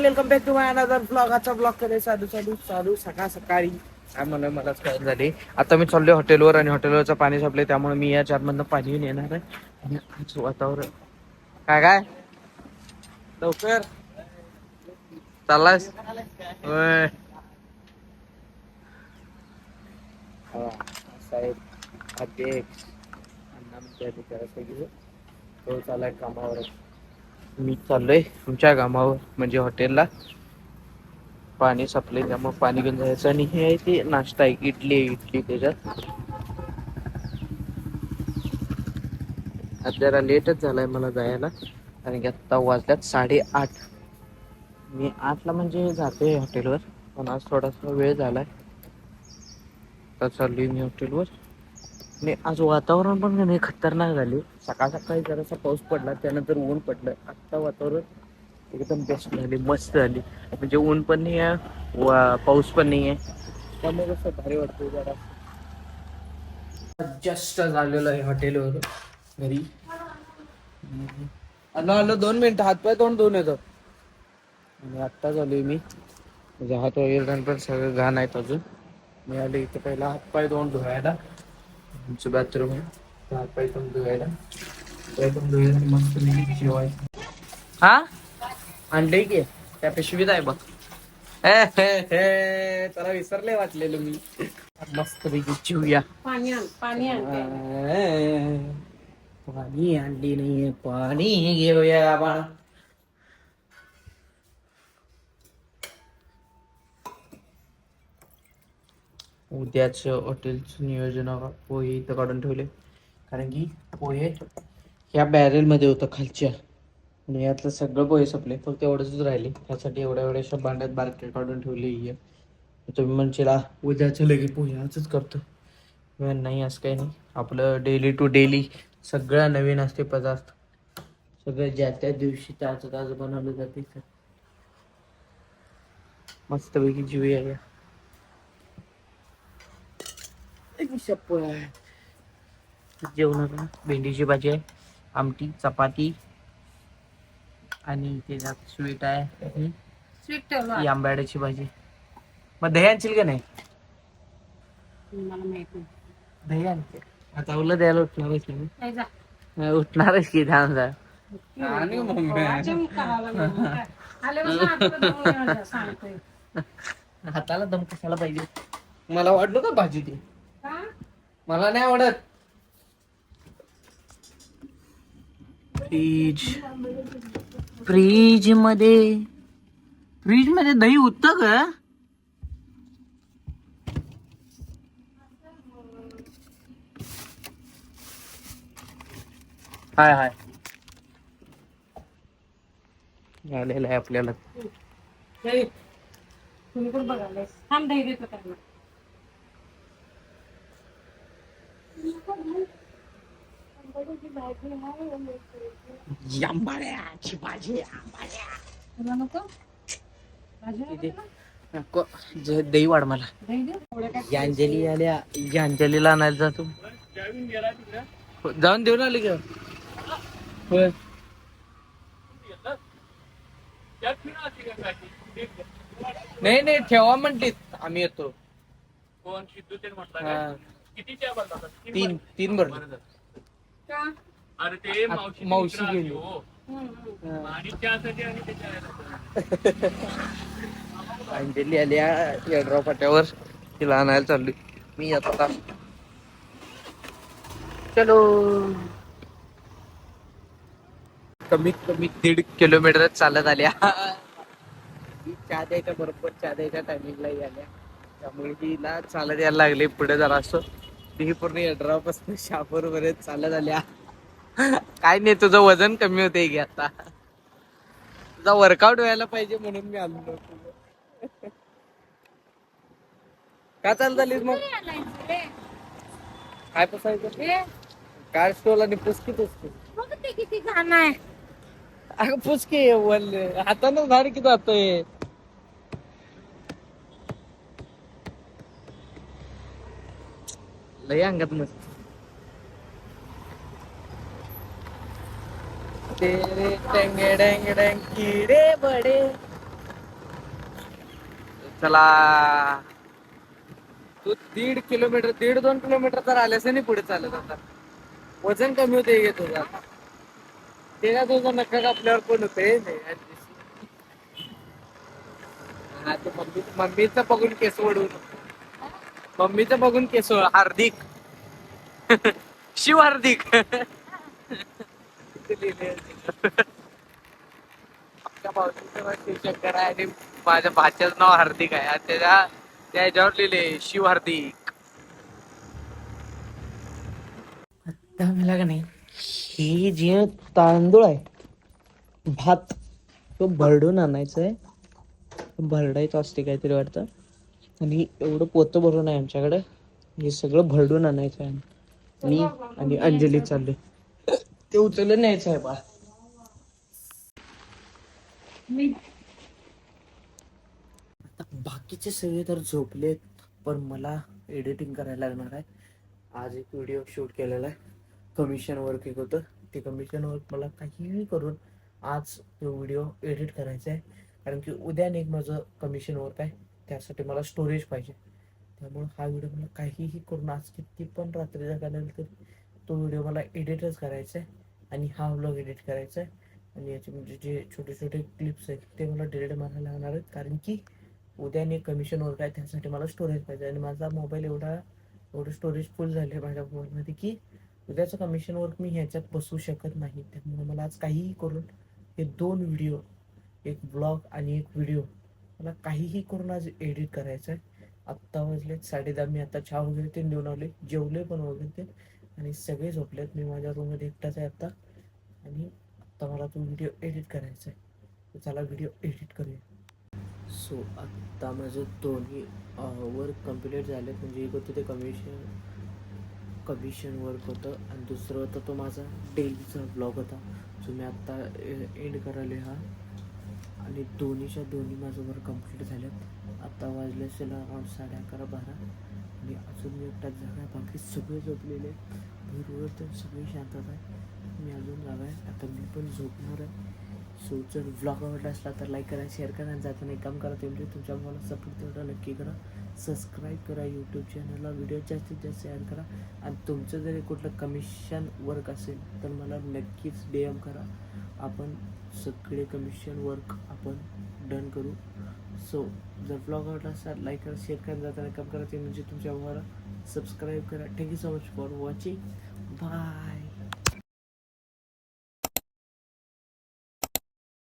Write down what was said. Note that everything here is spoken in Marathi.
Welcome back to my another blog. आजचा ब्लॉग करे चालू सकाळी काय म्हणून मलाच काय झाले. आता मी चाललोय हॉटेलवर आणि हॉटेलवरचं पाणी संपले, त्यामुळे मी या चारमधनं पाणी घेऊन येणार आहे. आणि आज वातावरण काय लवकर चाललास होय. साहेब अध्यक्ष तो चालाय कामावर. मी चाललोय तुमच्या कामावर म्हणजे हॉटेलला. पाणी सप्लाय त्यामुळे पाणी घेऊन जायचं. आणि हे आहे ते नाश्ता आहे, इडली त्याच्यात. आज जरा लेटच झालाय मला जायला, कारण की आता वाजल्यात 8:30. मी 8ला म्हणजे जातोय हॉटेलवर, पण आज थोडासा वेळ झालाय. आता चाललोय मी हॉटेलवर. आणि आज वातावरण पण नाही खतरनाक झाले. सकाळी जरासा पाऊस पडला, त्यानंतर ऊन पडलं. आता वातावरण एकदम बेस्ट झाली, मस्त झाली. म्हणजे ऊन पण नाही आहे, पाऊस पण नाही आहे, त्यामुळे कसं भारी वाटतं जरा. जस्ट झालेलो आहे हॉटेलवर घरी. आलो 2 मिनिटं, हातपाय तोंड धुवून येतो. आणि आत्ता झालोय मी, म्हणजे हात वगैरे पण सगळं घाण आहेत अजून. मी आलो इथं पहिला हातपाय तोंड धुवायला. आमचं बाथरूम आहे, हातपाय तोंड धुवायला. मस्त जेवायचं. हा आणलंय की त्या पिशवीत आहे बघ. त्याला विसरले वाटलेलं मी. मस्त पैकी चिवूया. पाणी आणली नाही, पाणी घेऊया आपण. उद्याच हॉटेलचं नियोजन पोहे इथं काढून ठेवले, कारण की पोहे ह्या बॅरेल मध्ये होतं खालच्या, आणि यातलं सगळं पोहे संपले, फक्त एवढंच राहिले. त्यासाठी एवढ्याशा भांड्यात बारके काढून ठेवली. तुम्ही म्हणशीला उद्याचं लगे पोहे आजच करतो. नाही असं काही नाही, आपलं डेली टू डेली सगळं नवीन असते पदार्थ. सगळं ज्या त्या दिवशी ताजं बनवलं जाते. मस्तपैकी जीवूया या. जेवणाला भेंडीची भाजी आहे, आमटी, चपाती, आणि त्याच्यात स्वीट आहे, आंबाड्याची भाजी. मग दही आणशील का नाही? मला माहित नाही. दही आणते आता. उलं द्यायला उठणारच नाही, उठणारच की. थांब जा. हाताला दम कशाला पाहिजे? मला वाटलं का भाजी ती? मला नाही आवडत. फ्रीज मध्ये दही होतं का? हाय आलेलं आहे आपल्याला. तुम्ही पण बघायला थांब, दही देतो त्यांना. आंबाड्याची भाजी. दही वाढ मला. अंजली आल्या, अंजलीला आणायला जातो. जाऊन देऊन आले का? होय. नाही ठेवा म्हणते, आम्ही येतो. कोण सिद्धू ते म्हटलं किती चहा बनवतात? 3 भरले. अरे ते मावशी गेली आणि चहासाठी. अंजली आल्या येड्राव फाट्यावर, तिला आणायला चालली मी आता. चलो. कमीत कमी 1.5 किलोमीटर चालत आल्या. चहा द्यायच्या बरोबर, चहा द्यायच्या टायमिंगला आल्या, त्यामुळे तिला चालत यायला लागले पुढे जरा असं. ती पूर्ण येड्राव पासून शहापूर पर्यंत चालत आल्या. काय नाही, तुझं वजन कमी होते की आता. तुझा वर्कआउट व्हायला पाहिजे म्हणून मी आलो. काय चालत आलीस मग? काय पुसायचं? काय स्टोल आणि पुसकी किती घाण आहे. अगं पुसकी वल्ले हातानं झाड किती जातोय. लय अंगात मस्त. तेरे टेंगे डेंग डेंग किडे बडे. चला तू 1.5 किलोमीटर 1.5-2 किलोमीटर तर आल्यास नाही पुढे चालत आता. वजन कमी होते घेत तुझं आता. ते का तुझं नका कापल्यावर कोण होते मम्मीचं बघून केस ओढून मम्मीचं बघून केस हार्दिक शिव हार्दिक आमच्या भाऊजीचं नाव शिवशंकर आहे आणि माझ्या भाच्याचं नाव हार्दिक आहे आणि त्या ह्याच्यावर लिहिले शिव हार्दिक. आता मला का नाही हे जे तांदूळ आहे भात तो भरडून आणायचा आहे. भरडायचं असते काहीतरी वाटतं आणि एवढं पोतं भरून आहे आमच्याकडे. हे सगळं भरडून आणायचं आहे. मी आणि अंजली चालले ते उचलून न्यायचं आहे बा. बाकीचे सगळे तर झोपलेत पण मला एडिटिंग करायला लागणार आहे. आज एक व्हिडिओ शूट केलेला आहे. कमिशन वर्क एक होतं ते कमिशन वर्क मला काहीही करून आज तो व्हिडिओ एडिट करायचा आहे. कारण की उद्या एक माझं कमिशन वर्क आहे त्यासाठी मला स्टोरेज पाहिजे. त्यामुळे हा व्हिडिओ मला काहीही करून आज किती पण रात्री झाल्यानंतर तो व्हिडिओ मला एडिटच करायचा आहे आणि हा व्लॉग एडिट करायचा आहे. आणि याचे म्हणजे जे छोटे छोटे क्लिप्स आहेत ते मला डिलीट मारायला लागणार आहेत कारण की उद्या एक कमिशन वर्क आहे त्यासाठी मला स्टोरेज पाहिजे. आणि माझा मोबाईल एवढं स्टोरेज फुल झाले माझ्या मोबाईलमध्ये की उद्याचं कमिशन वर्क मी ह्याच्यात बसवू शकत नाही. त्यामुळे मला आज काहीही करून हे 2 व्हिडिओ एक ब्लॉग आणि एक व्हिडिओ मला काहीही करून आज एडिट करायचं आहे. आत्ता वाजले 10:30. मी आता चहा वगैरे ते देऊन आले जेवले पण वगैरे ते आणि सगळे झोपलेत. मी माझ्या रूममध्ये एकटाच आहे आत्ता आणि आत्ता मला तो व्हिडिओ एडिट करायचा आहे. तर चला व्हिडिओ एडिट करूया. सो आत्ता माझं दोन्ही वर्क कम्प्लीट झाले. म्हणजे एक होतं ते कमिशन वर्क होतं आणि दुसरं होतं तो माझा डेलीचा ब्लॉग होता जो मी आत्ता एंड करायला हा. आणि दोन्ही माझं वर्क कम्प्लीट झालं. आत्ता वाजले असेल अराउंड 11:30-12 आणि अजून मी एकटाच जागा आहे. बाकी सगळे झोपलेले भरपूर तर सगळी शांतता आहे. मी अजून जागा आहे. आता मी पण झोपणार आहे. सो जर व्लॉग आवडला असला तर लाईक करा शेअर करा आणि जाताना एक काम करा तुम्ही तुमच्या मला सपोर्ट तेवढा नक्की करा. सबस्क्राईब करा यूट्यूब चॅनलला. व्हिडिओ जास्तीत जास्त शेअर करा आणि तुमचं जरी कुठलं कमिशन वर्क असेल तर मला नक्कीच DM करा. आपण सगळे कमिशन वर्क आपण डन करू. सो जर ब्लॉग आवडला असाल लाईक करा शेअर करा जाताना काम करा ते म्हणजे तुमच्या मला सबस्क्राईब करा. Thank you so much for watching. Bye.